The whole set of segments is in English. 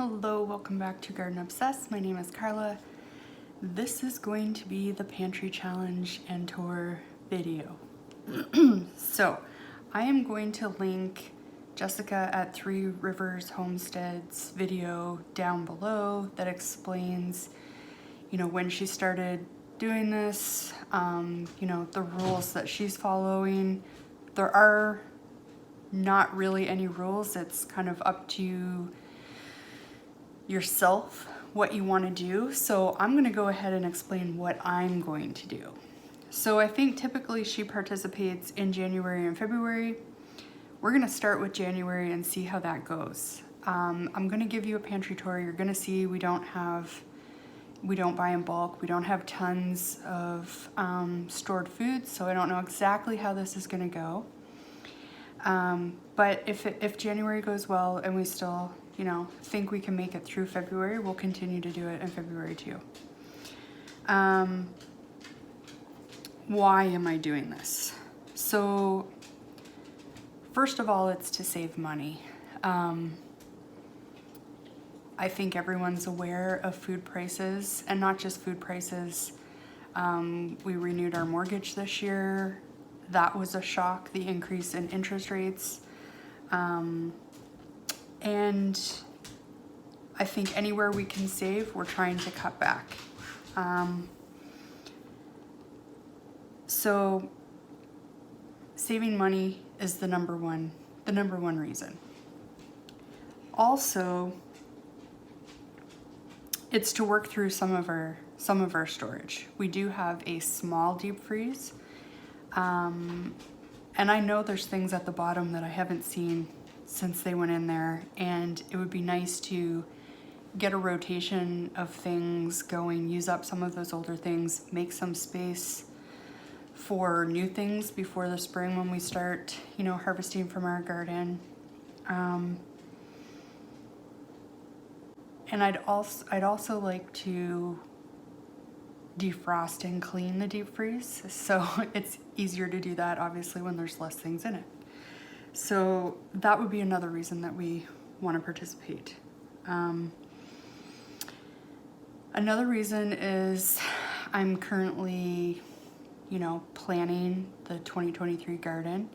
Hello, welcome back to Garden Obsessed. My name is Carla. This is going to be the pantry challenge and tour video. So I am going to link Jessica at Three Rivers Homestead's video down below that explains, when she started doing this, the rules that she's following. There are not really any rules. It's kind of up to yourself what you want to do. So I'm going to go ahead and explain what I'm going to do. So I think typically she participates in January and February. We're going to start with January and see how that goes. I'm going to give you a pantry tour. You're going to see we don't buy in bulk. We don't have tons of stored food, so I don't know exactly how this is going to go. But if January goes well and we still think we can make it through February, we'll continue to do it in February too. Why am I doing this? So first of all, it's to save money. I think everyone's aware of food prices, and not just food prices. We renewed our mortgage this year. That was a shock, the increase in interest rates. And I think anywhere we can save, we're trying to cut back. So saving money is the number one reason. Also, it's to work through some of our storage. We do have a small deep freeze. And I know there's things at the bottom that I haven't seen since they went in there, and it would be nice to get a rotation of things going, use up some of those older things, make some space for new things before the spring when we start, harvesting from our garden. And I'd also like to defrost and clean the deep freeze, so it's easier to do that obviously when there's less things in it. So that would be another reason that we want to participate. Another reason is I'm currently planning the 2023 garden,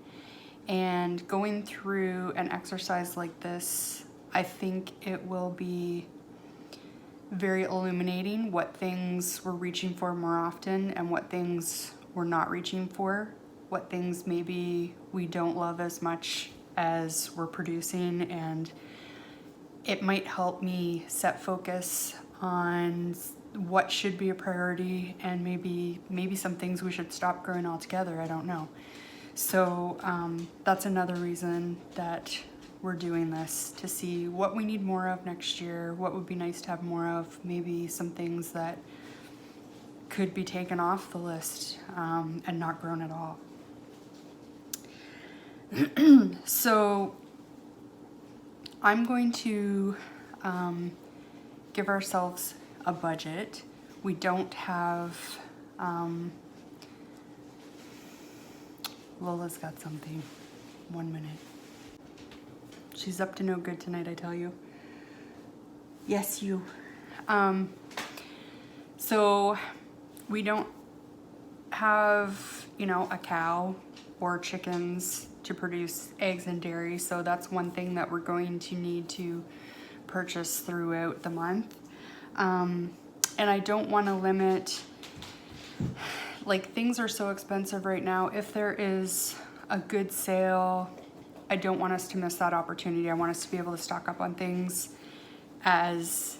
and going through an exercise like this, I think it will be very illuminating what things we're reaching for more often and what things we're not reaching for, what things maybe we don't love as much as we're producing, and it might help me set focus on what should be a priority and maybe some things we should stop growing altogether. I don't know. So that's another reason that we're doing this, to see what we need more of next year, what would be nice to have more of, maybe some things that could be taken off the list and not grown at all. So I'm going to give ourselves a budget. We don't have, Lola's got something. 1 minute. She's up to no good tonight, I tell you. Yes, you. So we don't have, a cow or chickens to produce eggs and dairy, so that's one thing that we're going to need to purchase throughout the month. And I don't want to limit, things are so expensive right now. If there is a good sale, I don't want us to miss that opportunity. I want us to be able to stock up on things as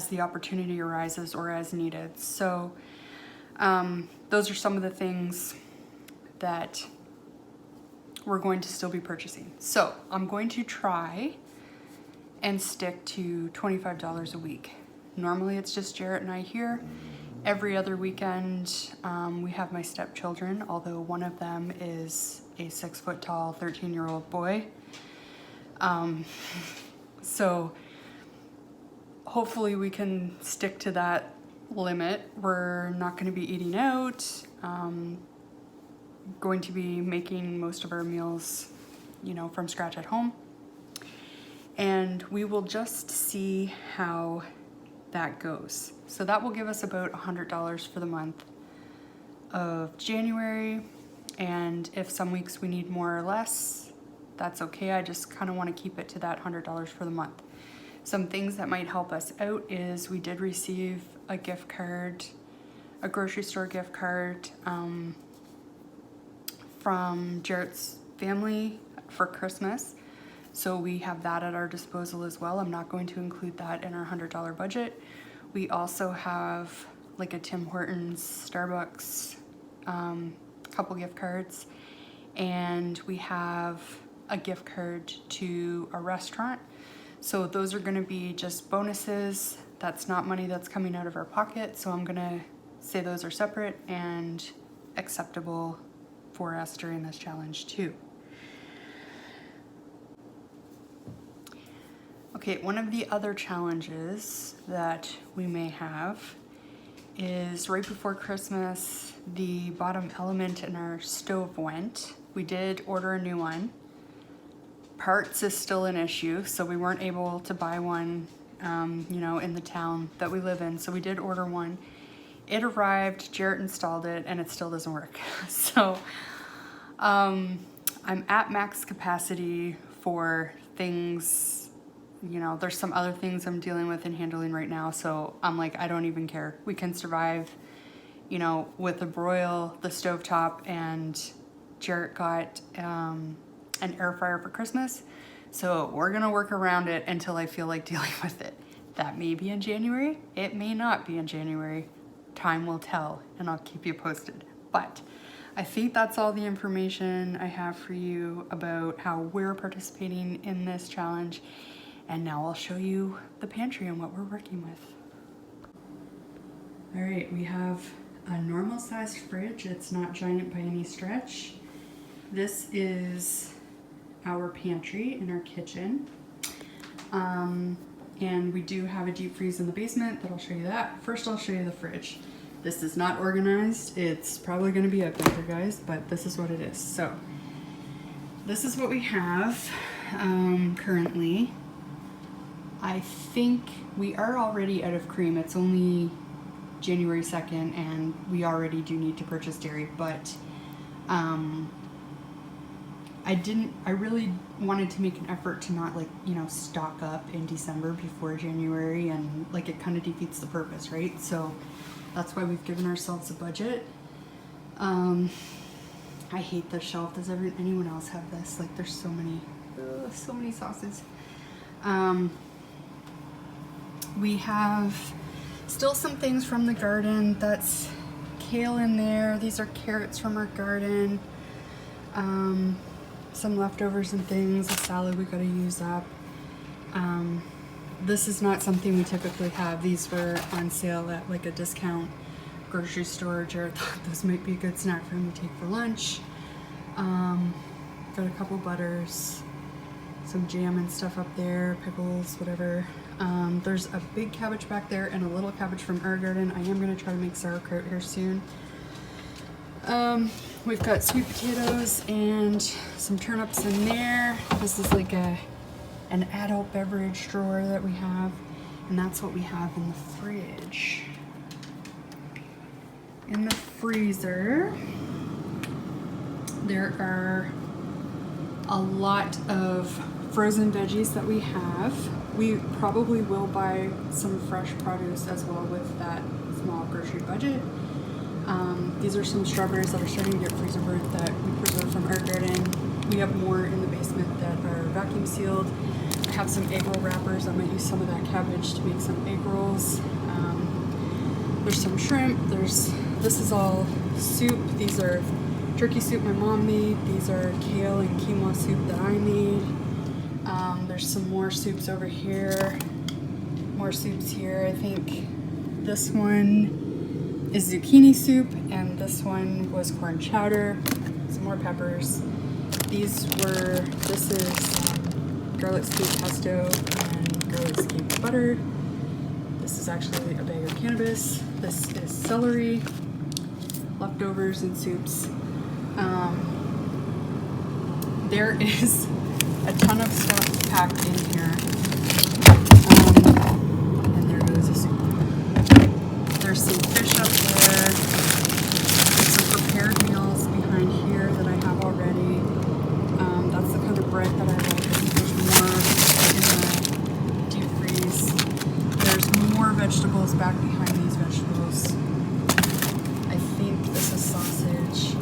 the opportunity arises or as needed. So those are some of the things that we're going to still be purchasing. So I'm going to try and stick to $25 a week. Normally it's just Jarrett and I here. Every other weekend we have my stepchildren, although one of them is a 6-foot-tall 13-year-old boy. So hopefully we can stick to that limit. We're not going to be eating out. Going to be making most of our meals, from scratch at home. and we will just see how that goes. So that will give us about $100 for the month of January, and if some weeks we need more or less, that's okay. I just kind of want to keep it to that $100 for the month. Some things that might help us out is we did receive a gift card, a grocery store gift card from Jarrett's family for Christmas. So we have that at our disposal as well. I'm not going to include that in our $100 budget. We also have like a Tim Hortons, Starbucks, couple gift cards, and we have a gift card to a restaurant. So those are gonna be just bonuses. That's not money that's coming out of our pocket. So I'm gonna say those are separate and acceptable for us during this challenge too. Okay, one of the other challenges that we may have is right before Christmas, the bottom element in our stove went. We did order a new one. Parts is still an issue, so we weren't able to buy one, in the town that we live in. So we did order one. It arrived, Jarrett installed it, and it still doesn't work. So I'm at max capacity for things. There's some other things I'm dealing with and handling right now, so I'm like, I don't even care. We can survive, with the broil, the stovetop, and Jarrett got an air fryer for Christmas, so we're gonna work around it until I feel like dealing with it. That may be in January, it may not be in January. Time will tell, and I'll keep you posted. But I think that's all the information I have for you about how we're participating in this challenge. And now I'll show you the pantry and what we're working with. All right, we have a normal sized fridge. It's not giant by any stretch. This is our pantry in our kitchen. And we do have a deep freeze in the basement, but I'll show you that. First, I'll show you the fridge. This is not organized. It's probably gonna be ugly here, guys, but this is what it is. So this is what we have currently. I think we are already out of cream. It's only January 2nd, and we already do need to purchase dairy, but I really wanted to make an effort to not stock up in December before January, and it kind of defeats the purpose, right? So that's why we've given ourselves a budget. I hate this shelf. Does anyone else have this? There's so many sauces. We have still some things from the garden. That's kale in there. These are carrots from our garden. Some leftovers and things, a salad we gotta use up. This is not something we typically have. These were on sale at a discount grocery store. Jarrett thought those might be a good snack for him to take for lunch. Got a couple butters, some jam and stuff up there, pickles, whatever. There's a big cabbage back there and a little cabbage from our garden. I am gonna try to make sauerkraut here soon. We've got sweet potatoes and some turnips in there. This is an adult beverage drawer that we have, and that's what we have in the fridge. In the freezer, there are a lot of frozen veggies that we have. We probably will buy some fresh produce as well with that small grocery budget. These are some strawberries that are starting to get freezer burnt that we preserved from our garden. We have more in the basement that are vacuum sealed. I have some egg roll wrappers. I might use some of that cabbage to make some egg rolls. There's some shrimp. This is all soup. These are turkey soup my mom made. These are kale and quinoa soup that I made. There's some more soups over here. More soups here. I think this one is zucchini soup, and this one was corn chowder. Some more peppers. This is garlic skeet pesto and garlic skeet butter. This is actually a bag of cannabis. This is celery, leftovers and soups. There is a ton of stuff packed in here back behind these vegetables. I think this is sausage.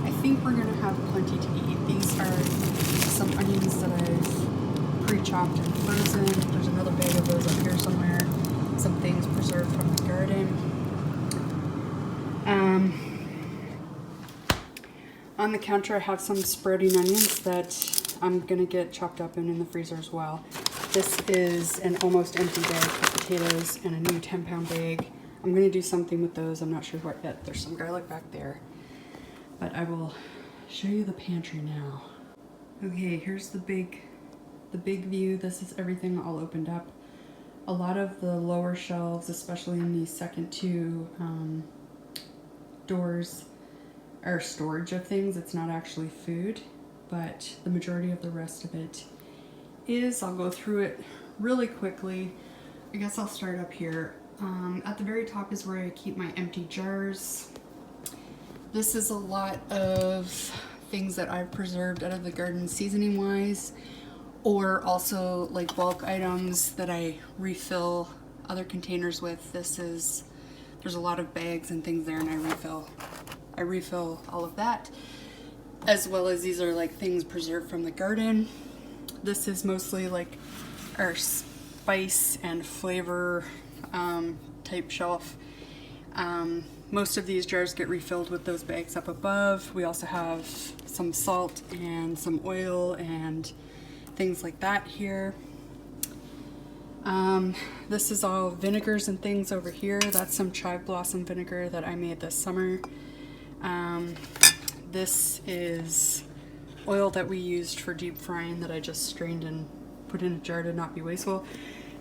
I think we're gonna have plenty to eat. These are some onions that I've pre-chopped and frozen. There's another bag of those up here somewhere. Some things preserved from the garden. On the counter I have some sprouting onions that I'm gonna get chopped up in the freezer as well. This is an almost empty bag of potatoes and a new 10-pound bag. I'm gonna do something with those. I'm not sure what yet. There's some garlic back there. But I will show you the pantry now. Okay, here's the big view. This is everything all opened up. A lot of the lower shelves, especially in these second two doors, are storage of things. It's not actually food, but the majority of the rest of it is. I'll go through it really quickly. I guess I'll start up here. At the very top is where I keep my empty jars. This is a lot of things that I've preserved out of the garden seasoning wise, or also like bulk items that I refill other containers with. There's a lot of bags and things there, and I refill all of that, as well as these are like things preserved from the garden. This is mostly like our spice and flavor type shelf. Most of these jars get refilled with those bags up above. We also have some salt and some oil and things like that here. This is all vinegars and things over here. That's some chive blossom vinegar that I made this summer. This is oil that we used for deep frying that I just strained and put in a jar to not be wasteful.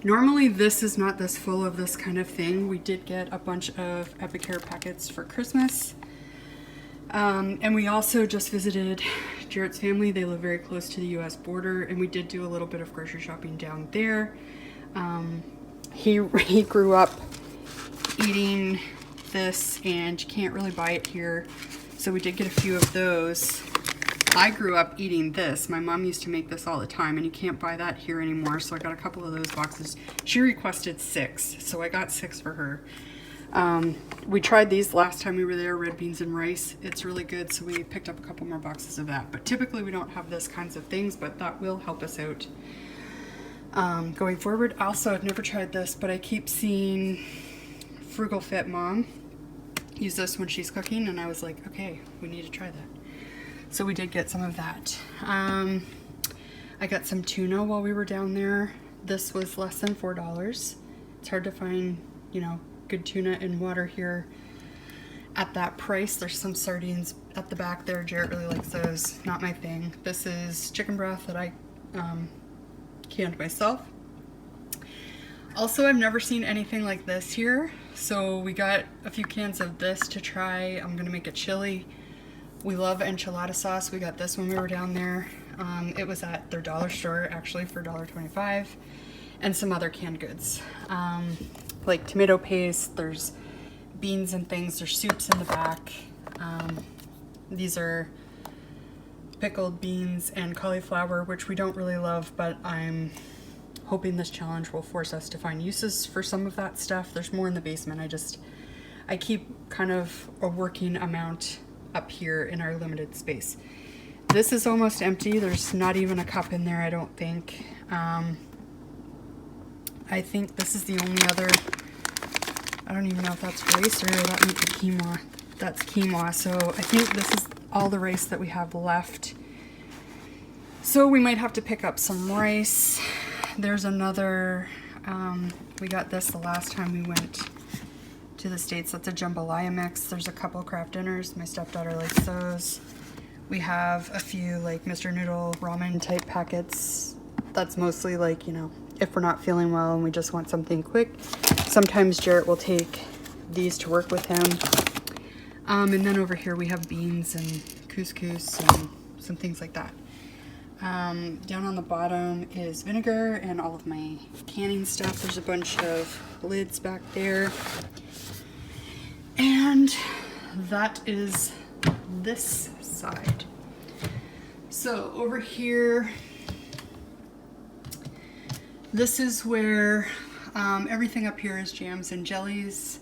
Normally this is not this full of this kind of thing. We did get a bunch of Epicare packets for Christmas. And we also just visited Jarrett's family. They live very close to the US border, and we did do a little bit of grocery shopping down there. He grew up eating this, and you can't really buy it here. So we did get a few of those. I grew up eating this. My mom used to make this all the time, and you can't buy that here anymore. So I got a couple of those boxes. She requested 6, so I got 6 for her. We tried these last time we were there, red beans and rice. It's really good, so we picked up a couple more boxes of that. But typically we don't have this kinds of things, but that will help us out going forward. Also, I've never tried this, but I keep seeing Frugal Fit Mom use this when she's cooking, and I was like, okay, we need to try that. So we did get some of that. I got some tuna while we were down there. This was less than $4. It's hard to find, you know, good tuna in water here at that price. There's some sardines at the back there. Jarrett really likes those. Not my thing. This is chicken broth that I canned myself. Also, I've never seen anything like this here. So we got a few cans of this to try. I'm gonna make a chili. We love enchilada sauce. We got this when we were down there. It was at their dollar store actually for $1.25, and some other canned goods. Like tomato paste, there's beans and things, there's soups in the back. These are pickled beans and cauliflower, which we don't really love, but I'm hoping this challenge will force us to find uses for some of that stuff. There's more in the basement. I keep kind of a working amount up here in our limited space. This is almost empty. There's not even a cup in there, I don't think. I think this is the only other, I don't even know if that's rice or that might be quinoa. That's quinoa, so I think this is all the rice that we have left. So we might have to pick up some rice. There's another, we got this the last time we went to the States. That's a jambalaya mix. There's a couple craft dinners. My stepdaughter likes those. We have a few like Mr. Noodle ramen type packets. That's mostly like, you know, if we're not feeling well and we just want something quick. Sometimes Jarrett will take these to work with him. And then over here we have beans and couscous and some things like that. Down on the bottom is vinegar and all of my canning stuff. There's a bunch of lids back there. And that is this side. So over here, this is where Everything up here is jams and jellies.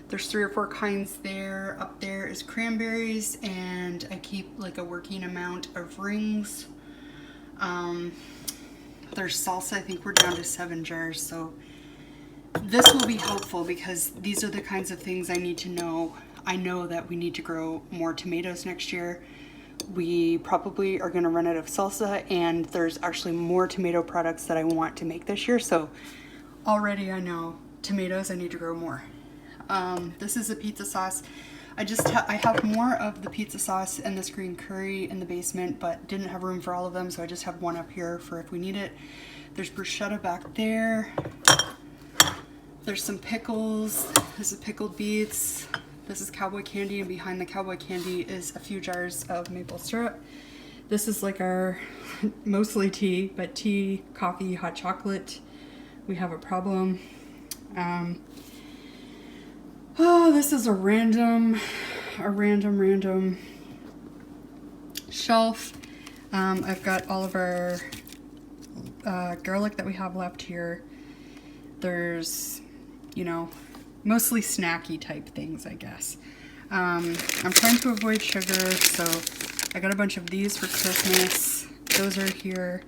There's 3 or 4 kinds there. Up there is cranberries, and I keep like a working amount of rings. There's salsa. I think we're down to 7 jars, so this will be helpful because these are the kinds of things I need to know. I know that we need to grow more tomatoes next year. We probably are going to run out of salsa, and there's actually more tomato products that I want to make this year, so already I know tomatoes, I need to grow more. This is a pizza sauce. I have more of the pizza sauce and this green curry in the basement, but didn't have room for all of them, so I just have one up here for if we need it. There's bruschetta back there. There's some pickles. This is pickled beets. This is cowboy candy, and behind the cowboy candy is a few jars of maple syrup. This is like our mostly tea, but tea, coffee, hot chocolate. We have a problem. Oh, this is a random shelf. I've got all of our garlic that we have left here. There's, you know, mostly snacky type things, I guess. I'm trying to avoid sugar, so I got a bunch of these for Christmas. Those are here.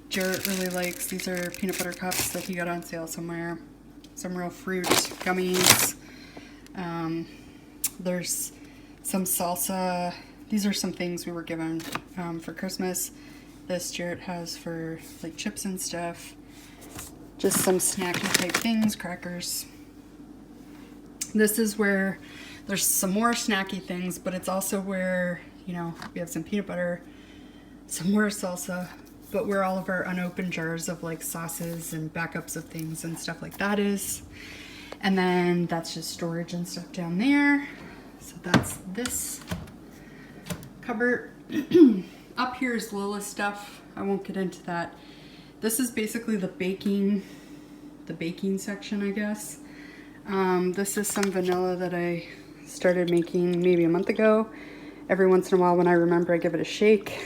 Jarrett really likes. These are peanut butter cups that he got on sale somewhere. Some real fruit gummies. There's some salsa. These are some things we were given for Christmas. This Jarrett has for like chips and stuff. Just some snacky type things, crackers. This is where there's some more snacky things, but it's also where, you know, we have some peanut butter, some more salsa, but where all of our unopened jars of like sauces and backups of things and stuff like that is. And then that's just storage and stuff down there. So that's this cupboard. Up here is Lila's stuff. I won't get into that. This is basically the baking section, I guess. This is some vanilla that I started making maybe a month ago. Every once in a while when I remember, I give it a shake.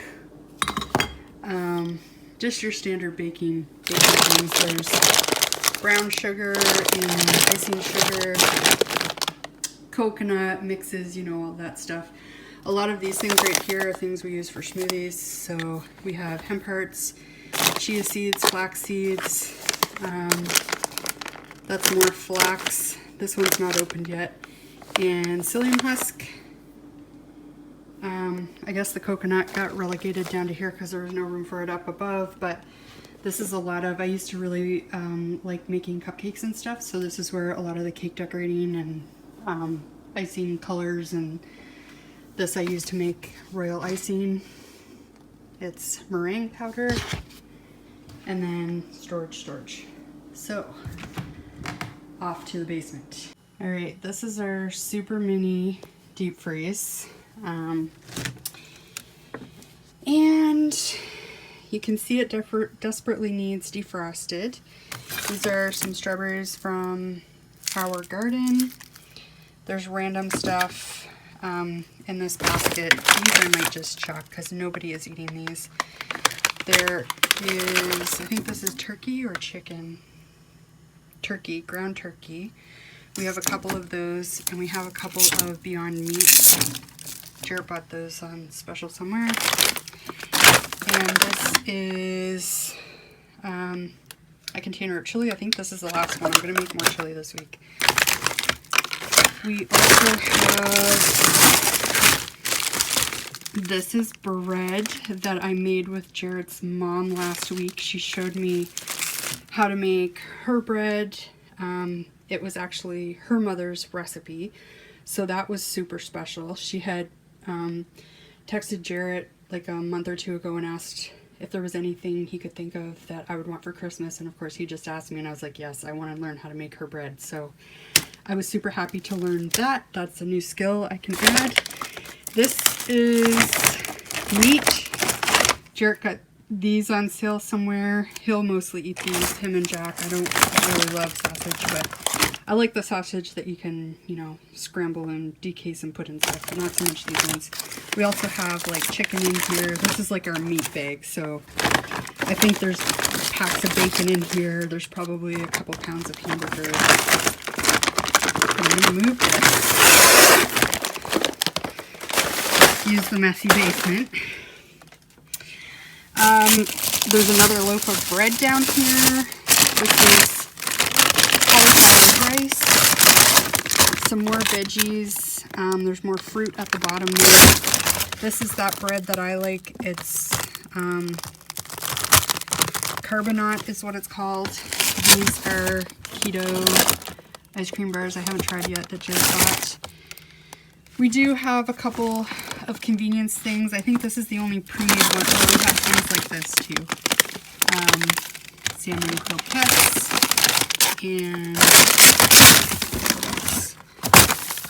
Just your standard baking things. There's brown sugar and icing sugar, coconut mixes, you know, all that stuff. A lot of these things right here are things we use for smoothies. So we have hemp hearts, chia seeds, flax seeds. That's more flax. This one's not opened yet. And psyllium husk. I guess the coconut got relegated down to here because there was no room for it up above, but this is a lot of, I used to really like making cupcakes and stuff, so this is where a lot of the cake decorating and icing colors, and this I use to make royal icing. It's meringue powder, and then storage. So, off to the basement. All right, this is our super mini deep freeze. And you can see it desperately needs defrosted. These are some strawberries from our garden. There's random stuff in this basket. These I might just chuck because nobody is eating these. There is, I think this is turkey or chicken. Turkey, ground turkey. We have a couple of those, and we have a couple of Beyond Meat. Jarrett bought those on special somewhere. And this is a container of chili. I think this is the last one. I'm going to make more chili this week. We also have, this is bread that I made with Jarrett's mom last week. She showed me how to make her bread. It was actually her mother's recipe, so that was super special. She had texted Jarrett like a month or two ago and asked if there was anything he could think of that I would want for Christmas, and of course he just asked me, and I was like, yes, I want to learn how to make her bread. So I was super happy to learn that. That's a new skill I can add. This is meat. Jarrett got these on sale somewhere. He'll mostly eat these, him and Jack. I don't really love sausage, but I like the sausage that you can, you know, scramble and decase and put in stuff, but not so much these ones. We also have like chicken in here. This is like our meat bag, so I think there's packs of bacon in here. There's probably a couple pounds of hamburgers. I'm going to move this. Use the messy basement. There's another loaf of bread down here, which is cauliflower rice. Some more veggies. There's more fruit at the bottom there. This is that bread that I like. It's carbonate is what it's called. These are keto ice cream bars I haven't tried yet that Jared got. We do have a couple of convenience things. I think this is the only pre-made one. Oh, we have things like this too. Salmon croquettes and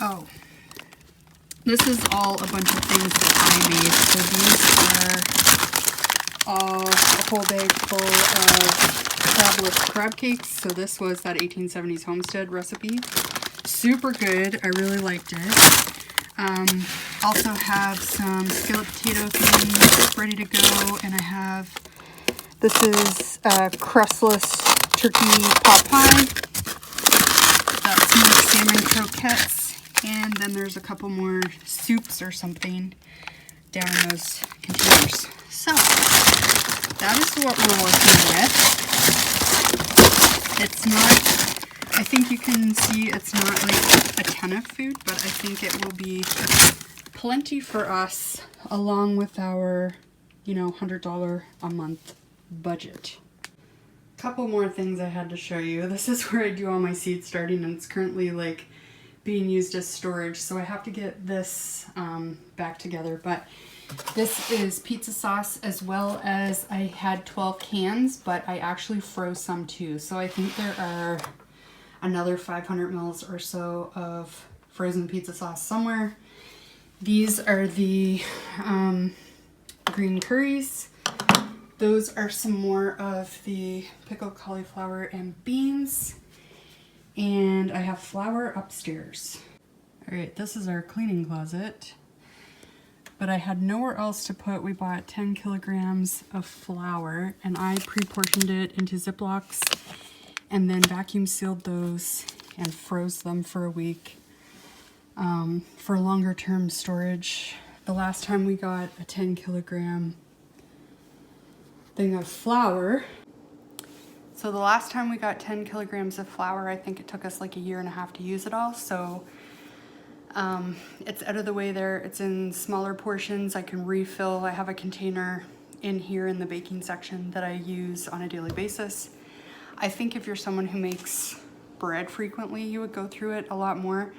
oh, this is all a bunch of things that I made. So these are all a whole bag full of crabless crab cakes. So this was that 1870s homestead recipe. Super good. I really liked it. Also have some skillet potato things ready to go, and I have, this is crustless turkey pot pie. That's some salmon croquettes, and then there's a couple more soups or something down in those containers. So that is what we're working with. It's not, I think you can see it's not like a ton of food, but I think it will be plenty for us along with our, you know, $100 a month budget. Couple more things I had to show you. This is where I do all my seed starting, and it's currently like being used as storage, so I have to get this back together. But this is pizza sauce, as well as I had 12 cans, but I actually froze some too. So I think there are another 500 mils or so of frozen pizza sauce somewhere. These are the green curries. Those are some more of the pickled cauliflower and beans. And I have flour upstairs. All right, this is our cleaning closet. But I had nowhere else to put. We bought 10 kilograms of flour, and I pre-portioned it into Ziplocs and then vacuum sealed those and froze them for a week for longer term storage. The last time we got a 10 kilogram thing of flour, so the last time we got 10 kilograms of flour, I think it took us like a year and a half to use it all. So it's out of the way there. It's in smaller portions. I can refill. I have a container in here in the baking section that I use on a daily basis. I think if you're someone who makes bread frequently, you would go through it a lot more.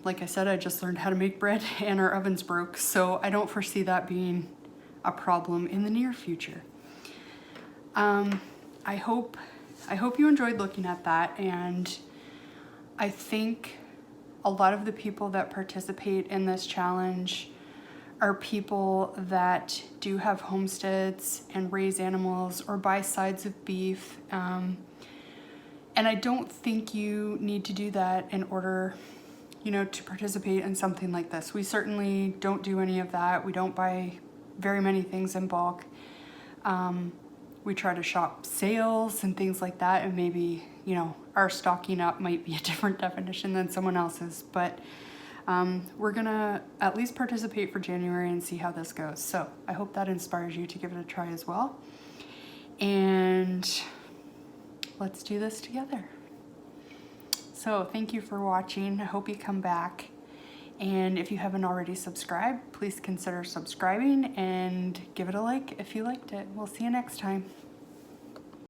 Like I said, I just learned how to make bread and our oven's broke, so I don't foresee that being a problem in the near future. I hope you enjoyed looking at that, and I think a lot of the people that participate in this challenge are people that do have homesteads and raise animals or buy sides of beef. And I don't think you need to do that in order, you know, to participate in something like this. We certainly don't do any of that. We don't buy very many things in bulk. We try to shop sales and things like that, and maybe, you know, our stocking up might be a different definition than someone else's, but we're gonna at least participate for January and see how this goes. So I hope that inspires you to give it a try as well. And let's do this together. So thank you for watching. I hope you come back. And if you haven't already subscribed, please consider subscribing and give it a like if you liked it. We'll see you next time.